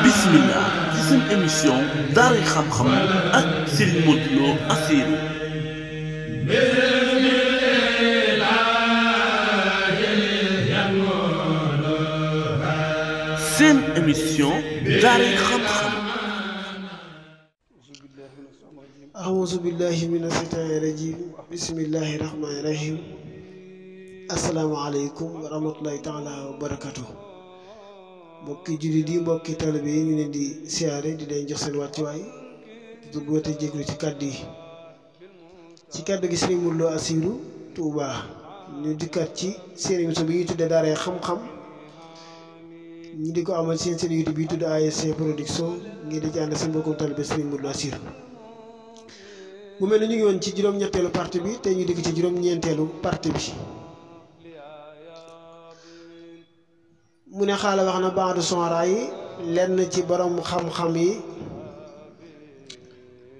bismillah ci seen émission daaray xam-xam ak Serigne Modou Lo Assirou seen émission daaray xam-xam. أعوذ بالله من الشيطان الرجيم بسم الله الرحمن الرحيم السلام عليكم ورحمة الله تعالى وبركاته mbokki jullit yi mbokki taalibe yi ñu leen di siyaare di leen jox seen wàccuwaay di woote jéglu ci kàddu yi ci kàddu gi Serigne Modou Lo Assirou Touba ñu dikkaat ci seen émission bi ñuy tuddee daaray xam-xam ñi di ko amal seen YouTube bi tudd ASC Production ngir di ci ànd seen mbokkum taalibe Serigne Modou Lo Assirou mu mel ni ñu ngi woon ci juróom-ñetteelu partie bi te ñu dikk ci juróom-ñeenteelu partie bi mu ne xaala wax na baadu sonra yi lenn ci borom xam-xam yi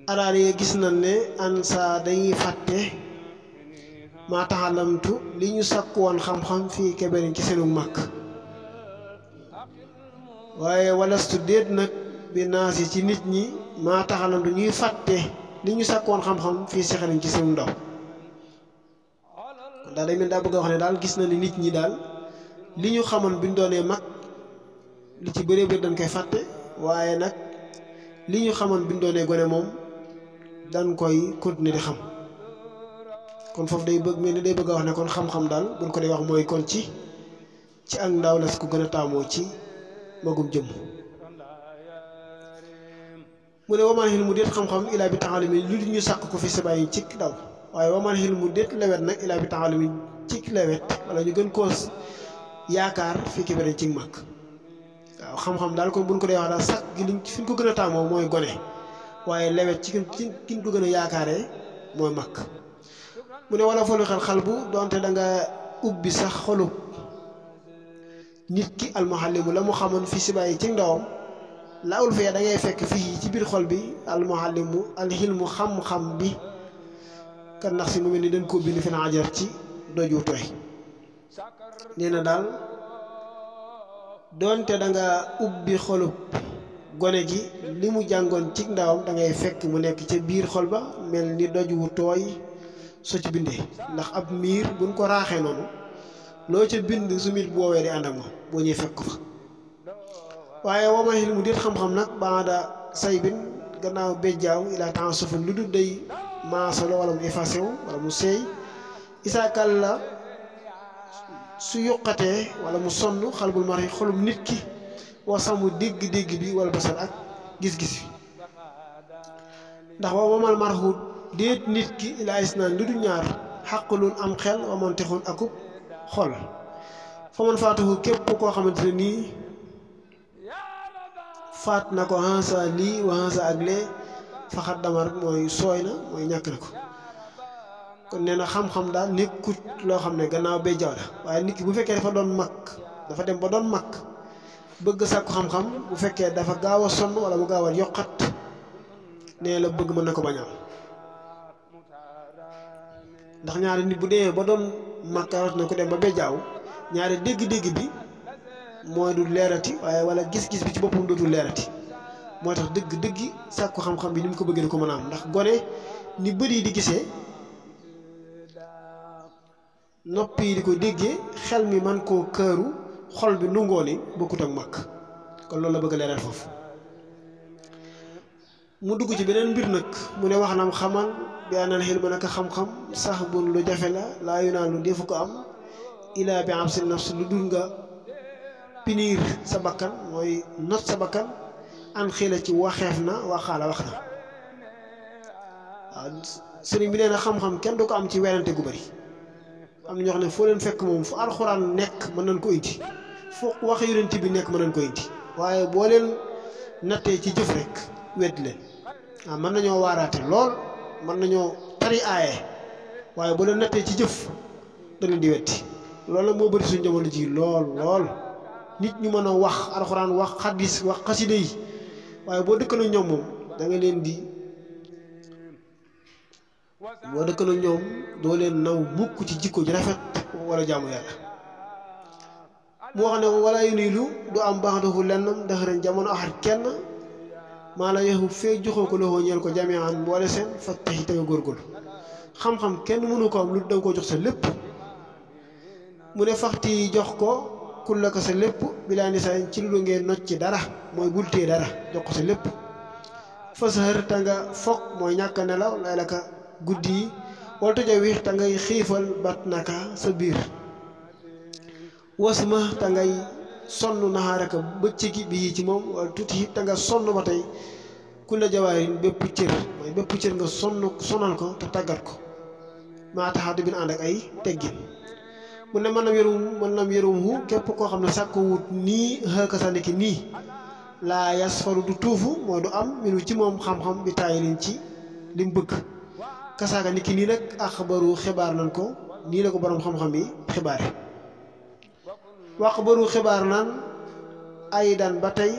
araar yi gis nañ ne ansa dañuy fàtte maa taxalamtu li ñu sàkk woon xam-xam fii keberin ci seenu màkk waaye walastu déet nag bi naas yi ci nit ñi maa taxalamtu ñuy fàtte li ñu sàkk woon xam-xam fii sexariñ ci seenu ndaw kon daal day mel daa bëgg a wax ne daal gis na ni nit ñi daal li ñu xamoon bi ñu doonee mag li ci bëree bëri dañ koy fàtte waaye nag li ñu xamoon bi ñu doonee gone moom dañ koy continuer di xam kon foofu day bëgg mel ni day bëgg a wax ne kon xam-xam daal buñ ko dee wax mooy kon ci ak ndaw la ko gën a taamoo ci magum jëm mu ne wamaan xil mu déet xam-xam ilaa bi taxalumi lu ñu sàkk ko fi sabaa yi ci daw waaye wamaan xil mu déet lewet nag ilaa bi taxalumi ci lewet wala ñu gën koo yaakaar fii ki beneen ci mag waaw xam-xam daal kon buñ ko dee wax daal sàkk gi liñ fi ñu ko gën a taamoo mooy gone waaye lewet ci ki ñu ko gën a yaakaaree mooy mag mu ne wala folu xel bu donte da nga ubbi sax xolub nit ki almuhallimu la mu xamoon fi si bàyyi ci ndawam laawul fee da ngay fekk fii ci biir xol bi almuhallimu alxilmu xam-xam bi kan nax si mu mel ni dañ koo bind fi na ajar ci doju tooy nee na daal doonte da nga ubbi xolub gone gi li mu jàngoon ci ndawam da ngay fekk mu nekk ca biir xol ba mel ni doj wu tooy soo ci bindee ndax ab miir buñ ko raaxee noonu loo ca bind su miir bu woowee di ànd ak moom boo ñuy fekk ko fa waaye wama xil mu déet xam-xam nag baada say bin gannaaw béjjaaw ilaa temps sufun lu dul day maasalo wala mu effacé wu wala mu seey isaakal la su yuqatee wala mu sonn xalbul mari xolum nit ki wasamu dégg-dégg bi wala basal ak gis-gis bi ndax wa wamal marxuut déet nit ki ilaa isnaan lu dul ñaar xàqalun am xel waman texun akub xol fa man faatuhu képp koo xamante ne nii faat na ko hansa lii wa hansa ak lee faxat dama rek mooy sooy na mooy ñàkk na ko kon nee na xam-xam daal nekkut loo xam ne gannaaw bay jaww la waaye nit ki bu fekkee dafa doon mag dafa dem ba doon mag bëgg sàkku xam-xam bu fekkee dafa gaaw a sonn wala mu gaaw a yokkat nee la bëgg mën na ko bañ am ndax ñaari nit bu demee ba doon mag rawat na ko dem ba bay jaaw ñaari dégg-dégg bi mooy du leerati waaye wala gis-gis bi ci boppam dootul leerati moo tax dëgg-dëgg sàkku xam-xam bi ni mu ko bëggee di ko mën a am ndax gone ni bët yi di gisee nopp yi di ko déggee xel mi man koo këru xol bi nungoo ni bokkut ak mag kon loolu la bëgg a leeral foofu mu dugg ci beneen mbir nag mu ne wax nam xamal bi anal xel ma naka xam-xam sax bun lu jafe la laa yu naan lu defu ko am ilaa bi am si nafs lu dul nga pinir sa bakkan mooy not sa bakkan an xila ci waxeef na waxaala wax na waaw sëriñ bi nee na xam-xam kenn du ko am ci werante gu bari am na ñoo xam ne foo leen fekk moom fu alxuraan nekk mën nañ ko indi fu wax yonent bi nekk mën nañ ko indi waaye boo leen nattee ci jëf rek weddi leen waaw mën nañoo waaraate lool mën nañoo tari aaye waaye boo leen nattee ci jëf da leen di weddi loolu la moo bëri suñu jamono ji lool nit ñu mën a wax alxuraan wax xadis wax xasida yi waaye boo dëkkaloo ñoom moom da nga leen di boo dëkkandoo ñoom doo leen naw mukk ci jikko ji rafet wala jaamu yàlla. mu wax ne wala yu niilu du am baax dafu lennam daxaran jamono axat kenn maa la yaxu fee joxoo ko loxoo ñeel ko jamian mboole seen faj taxi te nga góorgóorlu xam-xam kenn mënu ko am lu danga koo jox sa lépp. mu ne faxti jox ko kulla ko sa lépp bilaa nisaan ci lu ngeen nocc ci dara mooy bul téye dara jox ko sa lépp. fasahër te nga foog mooy ñàkk a nelaw lay la ka guddi yi wala tojo wi te ngay xiifal bat naka sa biir. wasma te ngay sonn naxaaraka bëccëgi bii ci moom wala tuuti te nga sonn ba tey kulla jawaarin bépp cër mooy bépp cër nga sonal ko te tàggat ko maa taxaatu bi ànd ak ay teggin. mu ne mën nam yërum hu képp koo xam ne sàkk wut nii xëkka sa niki nii laa yas faru du tuufu mooy du am minu ci moom xam-xam bi taayilin ci li mu bëgg. kasaaka niki nii nag axbaru xibaar nañ ko nii la ko borom xam-xam yi xibaare. wax baru xibaar naan ay daan ba tey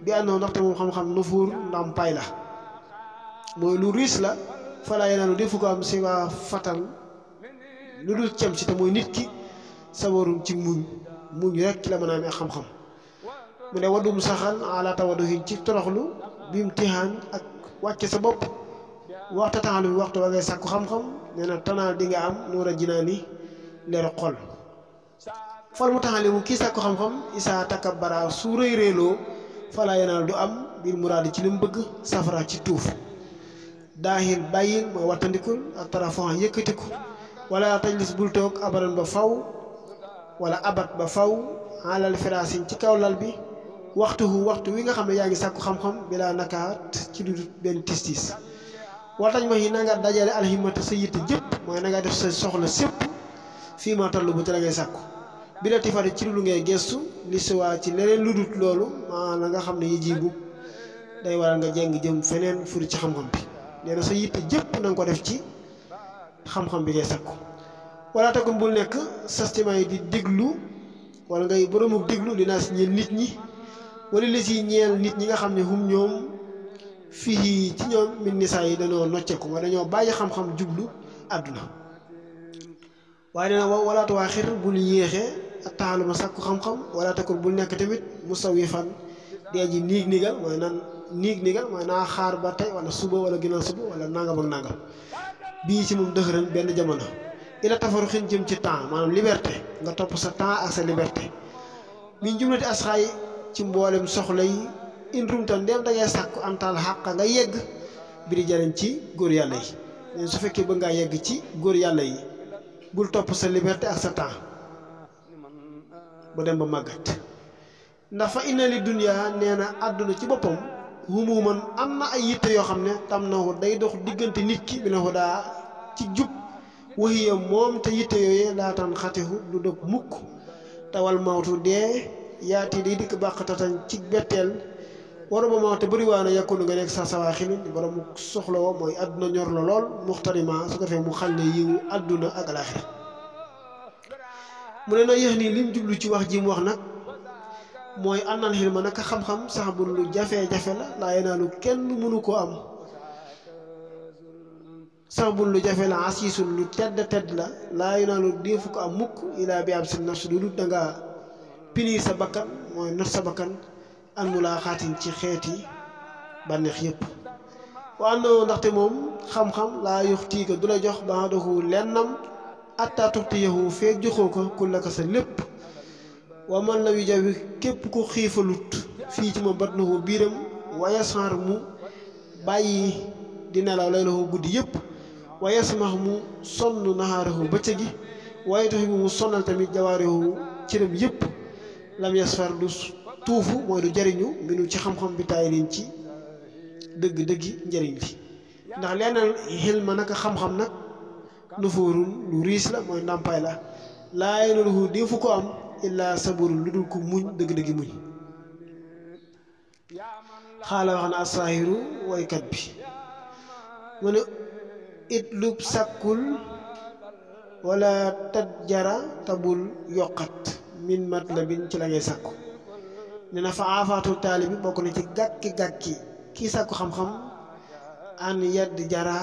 bi àndoon ndaxte moom xam-xam nufuur ndàmpaay la mooy lu riis la falaa yenaanu defu ko am si waa fatal lu dul cem si te mooy nit ki sawarun ci muñ rek la mën a amee xam-xam. mu ne waddum saxal ala tawaduhin ci toroxlu bim tihaan ak wàcce sa bopp waxta taxalu bi waxtu wa ngay sàkku xam-xam nee na tanaal di nga am nuur a jinaani leeru xol. fal mu taxale mu kii sàkku xam-xam isaa takabara su rëy réeloo falaa yenaal du am bil muraadi ci li mu bëgg safara ci tuuf. daahil bàyyil mooy wattandikul ak tarafon yëkkatiku wala tajlis bul toog abadan ba faw wala abat ba faw alal firaasin ci kaw lal bi waxtu wi nga xam ne yaa ngi sàkku xam-xam bilaa nakaat ci lu benn tis-tis. waxtañ ma yi na nga dajale alhimata sa yitte jëpp mooy na nga def sa soxla sépp fii ma tallu bu te la ngay sàkku bi la tifari ci lu ngay gestu li suwaa ci leneen lu dut loolu maa la nga xam ne yi jibu day waral nga jeng jëm feneen furi ci xam-xam bi. nee na sa yitte jëpp na nga ko def ci xam-xam bi ngay sàkku. wala takun bul nekk sastiment yi di déglu wala ngay boroomu déglu dinaa si ñeel nit ñi wala li si ñeel nit ñi nga xam ne hum ñoom fii ci ñoom min nisaa yi dañoo nocceeku mooy dañoo bàyyi xam-xam jublu àdduna. waaye nee na walaatu waa xir bul yéexee ak taxaluma sàkku xam-xam wala takun bul nekk tamit musawifan dee ji niig-niigal mooy nan niig-niigal mooy naa xaar ba tey wala suba wala ginnaaw suba wala nangam ak nangam bii ci moom dëxëran benn jamono. ila tafaru xin jëm ci temps maanaam liberté nga topp sa temps ak sa liberté min jumlati asxaay ci mboolem soxla yi in rumtan ndem da ngay sàkku antal xàq nga yegg bi di jariñ ci góor yàlla yi. leen su fekkee bëgg ngaa yegg ci góor yàlla yi bul topp sa liberté ak sa temps ba dem ba màggat. ndax fa inna li dunya nee na àdduna ci boppam humuman am na ay yitte yoo xam ne tam na ko day dox diggante nit ki bi na ko daa ci jub waxiya moom te yitte yooyee laataan xatihu du dog mukk tawal mawtu dee yaati day dikk bàqatatan ci betteel waru ba mawte bëri waa na yàkkunu nga nekk sa sawaa xilin borom soxla woo mooy àdduna ñor la lool muxtarima su ko defee mu xal ne yiwu àdduna ak alaaxira. mu ne na yéex nii lim jublu ci wax ji mu wax nag mooy ànnal xilma naka xam-xam sax bu lu jafe-jafe la laa yenaalu kenn mënu koo am. sax bul lu jafe la asiisul lu tedd la laa yenaalu deefu ko am mukk ilaa bi am si nafs lu dut da nga pinir sa bakkan mooy not sa bakkan an mu laa xaatin ci xeeti bànneex yëpp. wa àndoo ndaxte moom xam-xam laa yux tiika du la jox ba doxu lennam atta tuxti yaxu feeg joxoo ko ku la ko sa lépp. wa man la wi jawi képp ku xiifalut fii ci moom bat na ko biiram waaye sanr mu bàyyi di nelaw lay la ko guddi yëpp waaye samax mu sonn naxaarahu bëccëg gi waaye taxi mu sonnal tamit jawaarihu cëram yëpp lam yasfar du tuufu mooy du jariñu mbinu ci xam-xam bi taay leen ci dëgg-dëggi njëriñ li. ndax lenn xel ma naka xam-xam nag nufuurun lu riis la mooy ndàmpaay la laa yenaluhu defu ko am illaa saburul lu dul ko muñ dëgg-dëggi muñ. xaala wax na asaahiru woykat bi mu ne it lub sàkkul wala tat jara tabul yokkat min mat la bin ci la ngay sàkku. ne na fa aafaatu taali bi bokk na ci gàkki kii sàkku xam-xam an yedd jara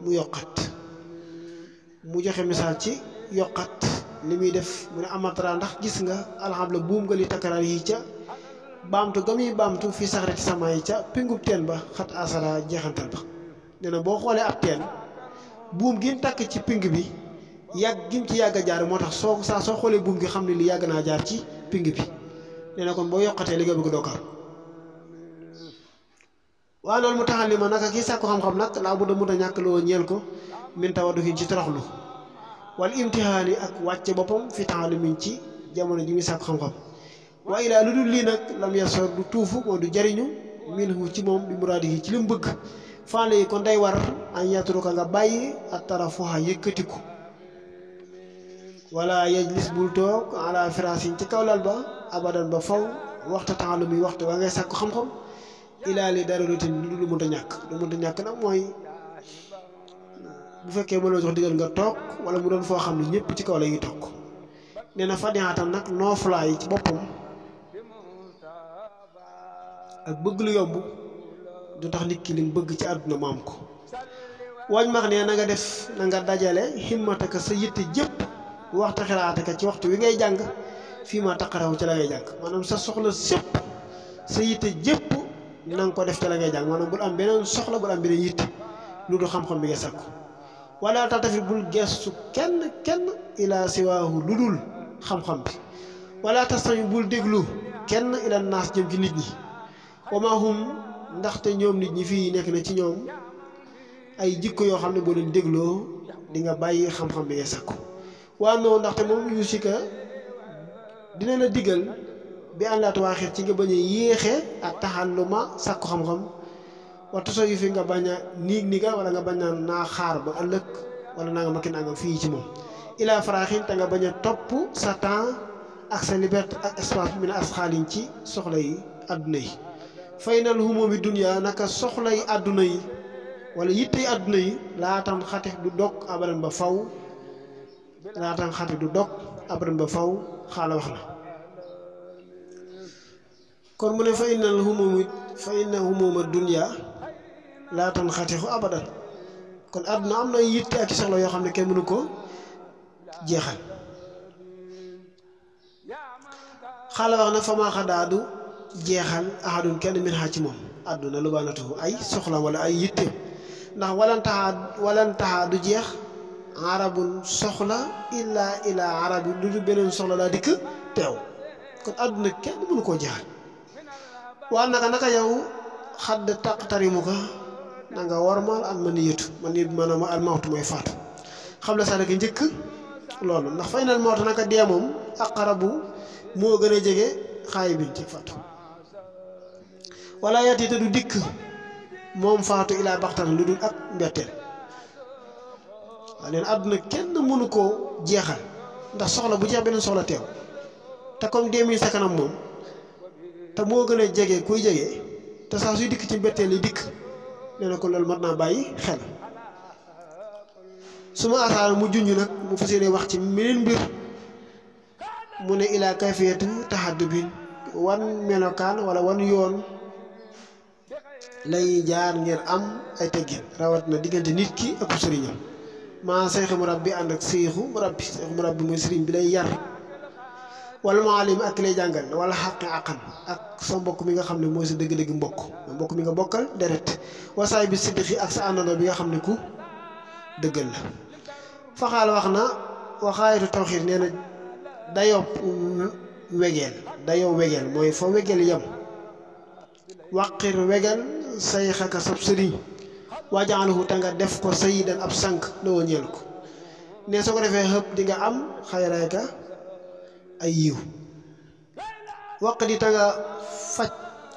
mu yokkat mu joxe misaal ci yokkat li muy def mu ne amatara ndax gis nga alxamla buum nga li takkaraar yi ca baamtu ga muy baamtu fi saxrati sama yi ca pingub teen ba xat asara jeexantal ba nee na boo xoolee ab teen buum gi takk ci ping bi yàgg gim ci yàgg a jaar moo tax soo xoolee buum gi xam ne li yàgg naa jaar ci ping bi nee na kon boo yokkatee li nga bëgg doo ko am waaw loolu mu taxal li ma naka kii sàkku xam-xam nag laa bu da mun a ñàkk loo ñeel ko min tawaduhin ci toroxlu wal imtihaani ak wàcce boppam fi taalumin ci jamono ji muy sàkku xam-xam wa ilaa lu dul lii nag lam yasor du tuufu moo du jariñu minhu ci moom bi muraadihi ci li mu bëgg faale yi kon day war an yatruka nga bàyyi ak tarafuha yëkkatiku wala yajlis bul toog ala firasin ci kawlal ba abadan ba faw waxta taalum yi waxtu waa ngay sàkku xam-xam ilaa li dara lutin lu mënta ñàkk nag mooy bu fekkee mënoo jox digal nga toog wala mu doon foo xam ne ñëpp ci kaw la ñuy toog nee na fadihatan nag noofulaay ci boppam ak bëgg lu yomb du tax nit ki li mu bëgg ci àdduna mu am ko wañ max ne na nga def na nga dajale himmataka sa yitte jëpp waxta xiraataka ci waxtu wi ngay jàng fii ma taqaraw ci la ngay jàng maanaam sa soxla sépp sa yitte jëpp na nga ko def ci la ngay jàng maanaam bul am beneen soxla bul am beneen yitte lu du xam-xam bi nga sàkku wala taltafit bul gestu kenn ila siwaahu lu dul xam-xam bi wala tastami bul déglu kenn ila naas jëm ci nit ñi wamahum ndaxte ñoom nit ñi fii nekk na ci ñoom ay jikko yoo xam ne boo leen dégloo di nga bàyyi xam-xam bi nga sàkku waa noonu ndaxte moom yusika dina la digal bi an laatu waaxir ci nga bañ a yéexe ak taxalluma sàkku xam-xam waxtu soo yu fi nga bañ a niiga wala nga bañ a naa xaar ba ëllëg wala naa nga makki naa nga fii ci moom ilaa faraaxin te nga bañ a topp sa temps ak sa liberté ak espace bi mi ne asxaalin ci soxla yi àdduna yi fay nal humoo bi dunya naka soxla yi àdduna yi wala yitte yi àdduna yi laatan xati du dog abadan ba faw xaala wax na kon mu ne fa inna humuma dunya laatan xatixu abadan kon àdduna am na yitte ak soxla yoo xam ne kenn mënu ko jeexal xaala wax na fa maa xadaadu jeexal ahadun kenn min xaa ci moom àdduna lu baanatuhu ay soxla wala ay yitte ndax walantaxaa du jeex arabun soxla illaa arabi lu du beneen soxla daa dikk teew kon àdduna kenn mënu koo jeexal waa naka yow xadd taqtarimu ko na nga warmal al maniyatu maanaam almawtu mooy faatu xam la sax naka njëkk loolu ndax fay nal mawtu naka dee moom aqrabu moo gën a jege xaay bin ci faatu wala yati te du dikk moom faatu ilaa baxtan lu dul ak mbetteel waaye leen àdduna kenn mënu koo jeexal ndax soxla bu jeex beneen soxla teew te comme 2000 sa kanam moom te moo gën a jege kuy jege te saa suy dikk ci mbetteel yi dikk nee na ko loolu mat naa bàyyi xel su ma asaara mu junj nag mu fas yéene wax ci meneen mbir mu ne ilaa kayfiyatu tahaddubin wan melokaan wala wan yoon lay jaar ngir am ay teggin rawat na diggante nit ki ak sëriñam maa seexu murabbi ànd ak seexu murabbi mooy sëriñ bi lay yar wala maalim ak lay jàngal wala xaqi àqan ak sa mbokk mi nga xam ne mooy sa dëgg-dëgg mbokk mi nga bokkal deret wasaay bi siddiqi ak sa àndandoo bi nga xam ne ku dëggal la faxaal wax na waxaayitu tawxiir nee na dayoo wegeel mooy fa wegeel yam waqir wegeel say xaka sab sëriñ waajaaluhu te nga def ko sayidan ab sànq loo ñeel ko ne soo ko defee xëpp di nga am xayrayka ay yiw waq di te nga faj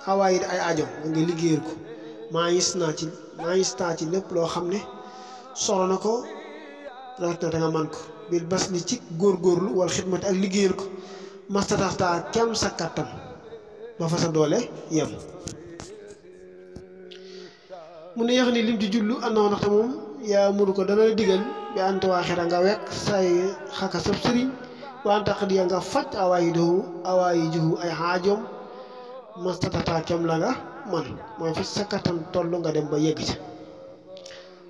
xawaayit ay ajom nga liggéeyal ko maa ngis naa ci lépp loo xam ne soxla na ko rawat na te nga man ko bil bas ni ci góorgóorlu wala xidmati ak liggéeyal ko mastataxtaa kem sa kàttan ba fa sa doole yem mu ne yax ni lim ci jullu àndoon ndaxte moom yaa mënu ko dana la digal bi ante waa xira nga wekk say xaka sab sëriñ wante xët ya nga faj awaayi juhu ay xaajoom mastataxtaa kem la nga man mooy fa sa kàttan toll nga dem ba yegg ca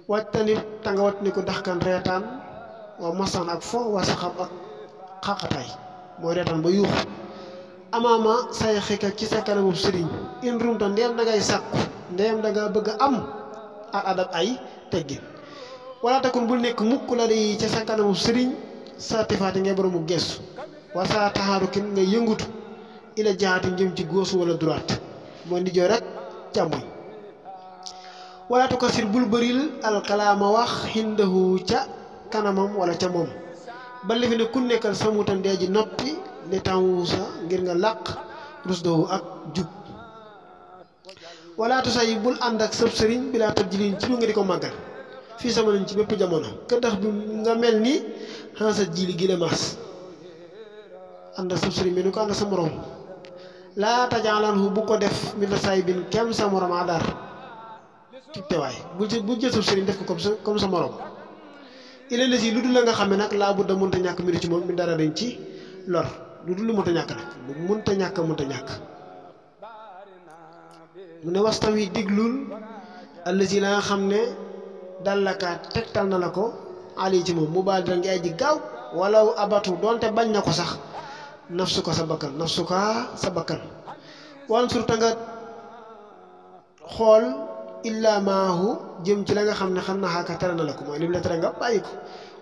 wàccanit ta nga wat ni ko daxkan reetaan wa masan ak fo wa saxab ak xaqataay mooy reetaan ba yuux amaama say xika ci sa kanamu sëriñ in rumta ndeem da ngay sàkku ndeem da nga bëgg a am ak adab ay teggin wala takun bul nekk mukk la di ca sa kanamu sëriñ sa tifaati ngay boroomu gestu war saa taxaarukin nga yëngutu ila jaati jëm ci gauche wala droite moo ndi joo rek càmmoñ wala tukasir bul bëril alkalaama wax xindahu ca kanamam wala ca moom ba li fi ne ku nekkal samutan dee ji noppi li tawusa ngir nga làq rusdahu ak jub wala tusayi bul ànd ak sëb sëriñ bi laa tab jiliin ci lu nga di ko màggal fii sama nañ ci bépp jamono kër tax bi nga mel ni xansa jili gi la maas ànd ak sëb sëriñ bi ni ko ànd sa morom laa tajaalanhu bu ko def mi na saay bin kem sa morom adar ci teewaay bu jël sëb sëriñ def ko comme sa morom ileen la si lu dul la nga xam ne nag laa bu da mënta ñàkk mbiru ci moom mi dara dañ ci lor lu dul lu mënta ñàkk nag lu mënta ñàkk mu ne wastam yi diglul allasi la nga xam ne dallakaat tegtal na la ko ali ci moom mu baal dira ngi ay ji gaaw walaw abatu doonte bañ na ko sax nafsu ko sa bakkan wan surta nga xool illa maahu jëm ci la nga xam ne xam na xaaka tere na la ko mooy lim la tere nga bàyyi ko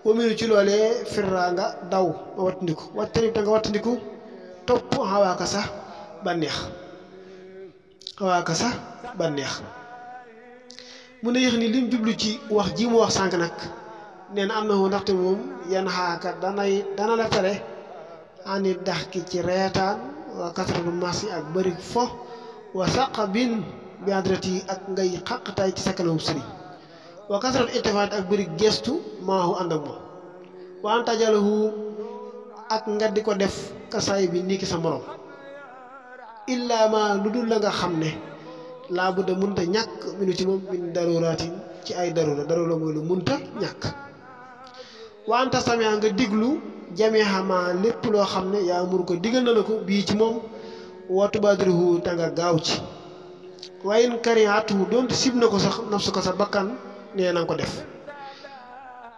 wamiru ci loolee firra nga daw ma wattandiku wattanit ta nga wattandiku topp xawaaka sax bànneex mu ne yéex ni lim jublu ci wax ji mu wax sànq nag nee na am na wu ndaxte moom yan xaaka dana la tere ani dax ki ci reetaan wa kasratu masi ak bëri fo wa saqabin bi adrati ak ngay xaqtaay ci sa kanamu sëriñ wa kasratu iltifaat ak bëri gestu maahu ànd ak moom wa antajalahu ak nga di ko def kasaay bi niki sa morom illa ma lu dul la nga xam ne laa bu da munta ñàkk minu ci moom min daruraatin ci ay darura mooy lu munta ñàkk wa anta samia nga diglu jameexama lépp loo xam ne yaa mur ko digal na la ko bii ci moom wa tubadiruhu ta nga gaaw ci wayin kariatu doonte sib na ko sax nafsu ko sa bakkan nee na nga ko def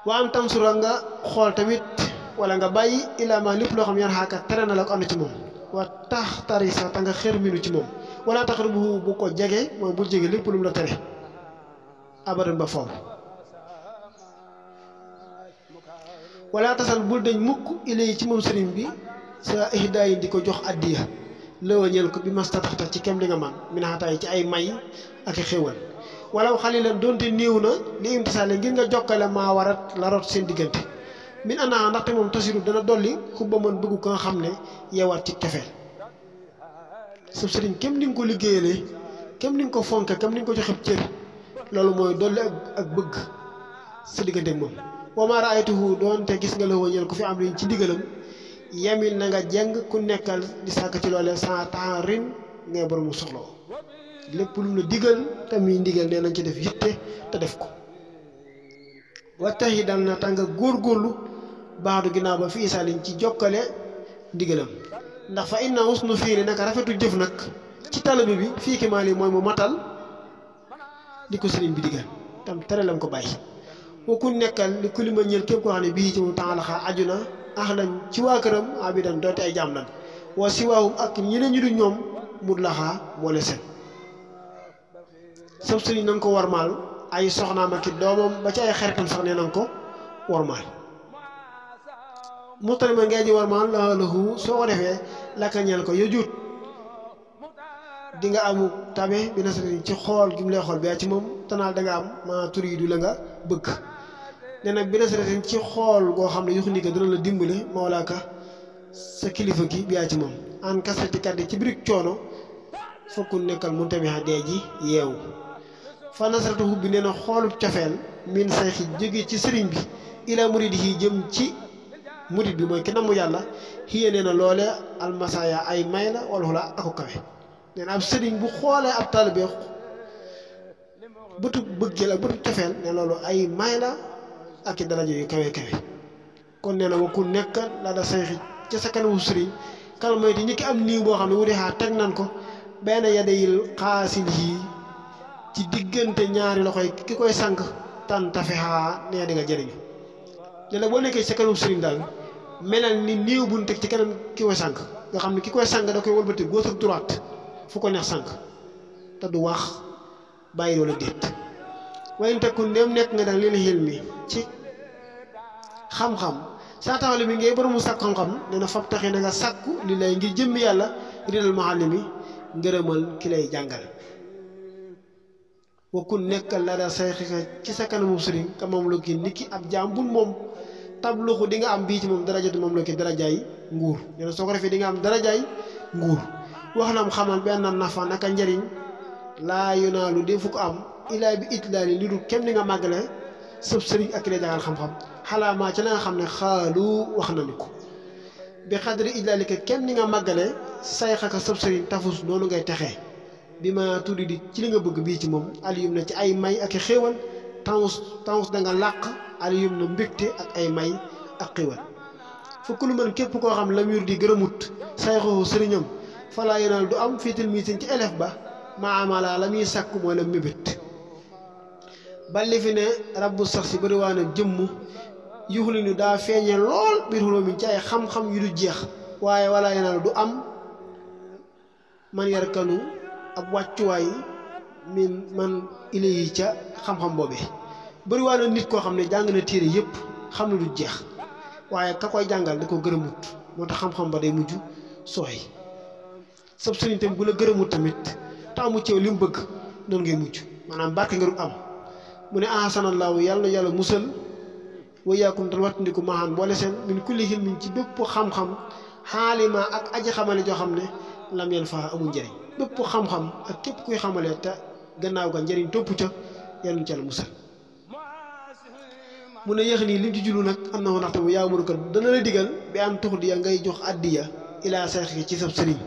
wa am tamsura nga xool tamit wala nga bàyyi ilama lépp loo xam ne yan xaaka tere na la ko ànd ci moom wa tax tari sax ta nga xër minu ci moom wala taxribu bu ko jege mooy bul jege lépp lu mu la tere abadan ba foofu wala tasal bul dañ mukk ilay ci moom sëriñ bi sa ihdaay di ko jox addiya lëwañeel ko bi mastataxta ci kem li nga man minaxataay ci ay may ak i xéwal wala xalilan doonte néew na li imtisaale ngir nga jokkale maa warat la rot seen diggante min anaa ndaxte moom tasiru dana dolli xubba man bëggu ko nga xam ne yeewaat ci cofeel sab sëriñ kem ni nga ko liggéeyalee kem ni nga ko fonke kem ni nga ko joxe cër loolu mooy dolli ak bëgg sa diggante ak moom wama raaytuhu doonte gis nga la wëñeel ku fi am liñ ci ndigalam yemil na nga jeng ku nekkal di sàkk ci loolee sans temps rin ngay boromu soxla lépp lu mu la digal te muy ndigal nee nañ ci def yitte te def ko wattaxi dal na tànga góorgóorlu baaxdu ginnaaw ba fi isaalin ci jokkale ndigalam ndax fa inna usnu fiiri naka rafetu jëf nag ci talabi bi fii kimaal yi mooy mu matal di ko sëriñ bi digal tam tere lam ko bàyyi boo ku nekkal li ku li ma ñël képp koo xam ne bii ci mu taalaxaa aju na axlan ci waa këram abidan doonte ay jaam lan waa si waawum ak ñeneen ñu du ñoom mut laxaa boole seen sab sëriñ na nga ko warmaal ay soxnaam ak i doomam ba ci ay xaritam sax nee na nga ko warmaal muxtarima ngay ji warmaal lahu soo ko defee lakka ñeel ko yëjuut di nga amu tabe bi na sëriñ ci xool gi mu lay xool bi ci moom tanaal da nga am ma tur yi du la nga bëgg nee nag bi na sëriñ ci xool goo xam ne yuxu ndika dina la dimbale mawlaaka sa kilifa gi bi ci moom an kasati kaddi ci birik coono fokku nekkal mun tamit dee ji yeewu fa nasaratu hubbi nee na xoolub cofeel min say xi jóge ci sëriñ bi ila murid yi jëm ci murid bi mooy ki namu yàlla xiyee nee na loole almasaya ay may la wala xula ako kawe nee na ab sëriñ bu xoolee ab taalibe bëtu bëggeel ak bëtu cofeel ne loolu ay may la ak i daraja yu kawe kawe kon nee na wa ku nekk la da say xi ca sa kanamu sëriñ kalmoyti ñi ki am niiw boo xam ne wuti xaa teg nan ko benn yadayil xaasil yi ci diggante ñaari loxoy ki koy sànq tantafexa nee di nga jëriñu ne nag boo nekkee sa kanam sëriñ daal melal ni néew buñ teg ci kanam ki koy sànq nga xam ne ki koy sànq da koy wëlbati gauche ak droite fu ko neex sànq te du wax bàyyi wala déet waaye tekku ndem nekk nga daal lil xel mi ci xam-xam saa taxale mi ngay borom mu sàkk xam-xam nee na fab taxee na nga sàkku li lay ngir jëmmi yàlla ridal muallimi ngërëmal ki lay jàngal wakkun nekkal la da say xika ci sa kanamu sëriñ ka moom la ki niki ab jaam bul moom tabluxu di nga am bii ci moom darajatu moom la ki darajaay nguur nee na soo ko defee di nga am darajaay nguur wax na mu xamal benn nafa naka njëriñ laa yonaalu defu ko am ilaa bi itlaali li dul kem ni nga màggale sëb sëriñ ak ki lay jàngal xam-xam xalaamaa ci la nga xam ne xaalu wax nañu ko bi xadri itlaali ka kem ni nga màggale say xaka sëb sëriñ tafus noonu ngay texee bi ma tuddi di ci li nga bëgg bii ci moom aliyum na ci ay may ak i xéewal tawus da nga làq aliyum na mbégte ak ay may ak xéewal fukk lu mën képp koo xam la mur di gërëmut say xooxu sëriñam falaa yenaal du am fiital miitin ci élève ba ma amala la muy sàkk mooy la mébét balli fi ne rabbu sax si bëriwaana jëmm yuxuli nu daa feeñe lool biir xuloo mi ci ay xam-xam yu du jeex waaye wala yenaal du am man yarkanu ab wàccuwaay min man ile yi ca xam-xam boobee bëriwaana nit koo xam ne jàng na téere yépp xam ne du jeex waaye ka koy jàngal da ko gërëmut moo tax xam-xam ba day mujj sooy sab sëriñ tam bu la gërëmut tamit taamu ceew li mu bëgg noonu ngay mujj maanaam barke nga du am mu ne ahsanallaahu yàlla na yàlla musal wayaakum tan wattandiku maaxaan boole seen min kulli hilmin ci bépp xam-xam xaalima ak aji xamale joo xam ne lam yan faa amul njëriñ bépp xam-xam ak képp kuy xamalee te gannaaw ga njëriñ topp ca yàlla ci yàlla musal mu ne yéex nii lim ci jullu nag am na woon ndaxte mu yaa mënu ko dana la digal bi am tux diya ngay jox addiya ilaa sayxi ci sab sëriñ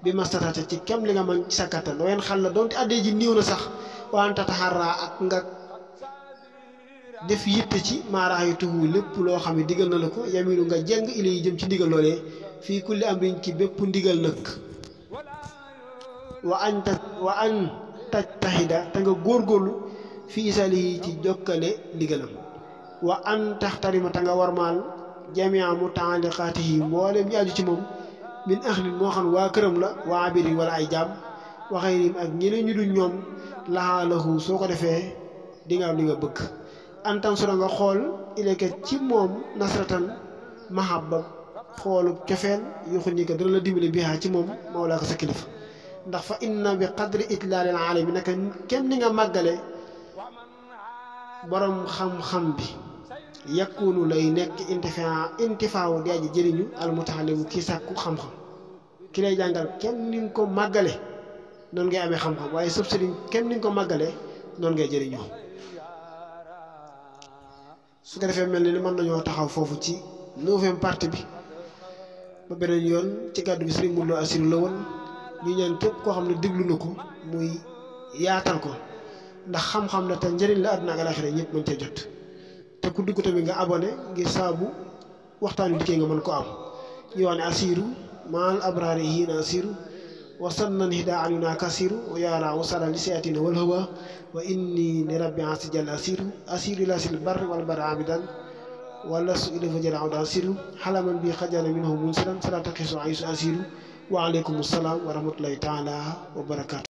bi mastataate ci kem li nga mën ci sa kattan wayen xal la doonte addiya ji niiw na sax wante taxaraa ak nga def yitte ci maaraax yu tuhu lépp loo xam ne digal na la ko yamilu nga jeng ili yi jëm ci ndigal loolee fii kulli amriñ ci bépp ndigal nag wa an taj taxida te nga góorgóorlu fii isali yi ci jokkale ndigalam wa an taxtarima te nga warmaal jamia mu taaliqaati yi mboolem ñu aju ci moom min axlin moo xam waa këram la waa abirin wala ay jaam waxee rim ak ñeneen ñu dul ñoom laxaalahu soo ko defee di nga am li nga bëgg antan sura nga xool ileke ci moom nasratan mahabba xoolu cofeel yuxu ni ko dana la dimbale bihaa ci moom mawlaa ko sa kilifa ndax fa inna bi qadri itlaalil aalami naka kenn ni nga màggale borom xam-xam bi yakunu lay nekk intifaawu di aji jëriñu al mutaxallimu kii sàkku xam-xam ki lay jàngal kenn ni nga ko màggale noonu ngay amee xam-xam waaye sëb sëriñ kenn ni nga ko màggale noonu ngay jëriñoo su ko defee mel ni mën nañoo taxaw foofu ci 9e partie bi ba beneen yoon ci kàddu bi sëriñ Modou Lo Assirou la woon ñu ñaan képp koo xam ne déglu na ko muy yaatal ko ndax xam-xam la te njëriñ la àdduna ak alaaxira ñëpp mën cee jot te ku dugg tamit nga abonné ngir saabu waxtaan wi dikkee nga mën ko am ñu wax ne Assirou maal abraari hiina Assirou wasannan hida ayuna kasiru wa yara wasala li seyatina wal hawa wa inni li rabbi asi jall asiru ila sil barri wal bara abidan wala su ila fajara awda asiru halaman bi xajana minhu munsiran sala taqisu aisu asiru wa aleykum salaam wa rahmatullahi taala wa barakatu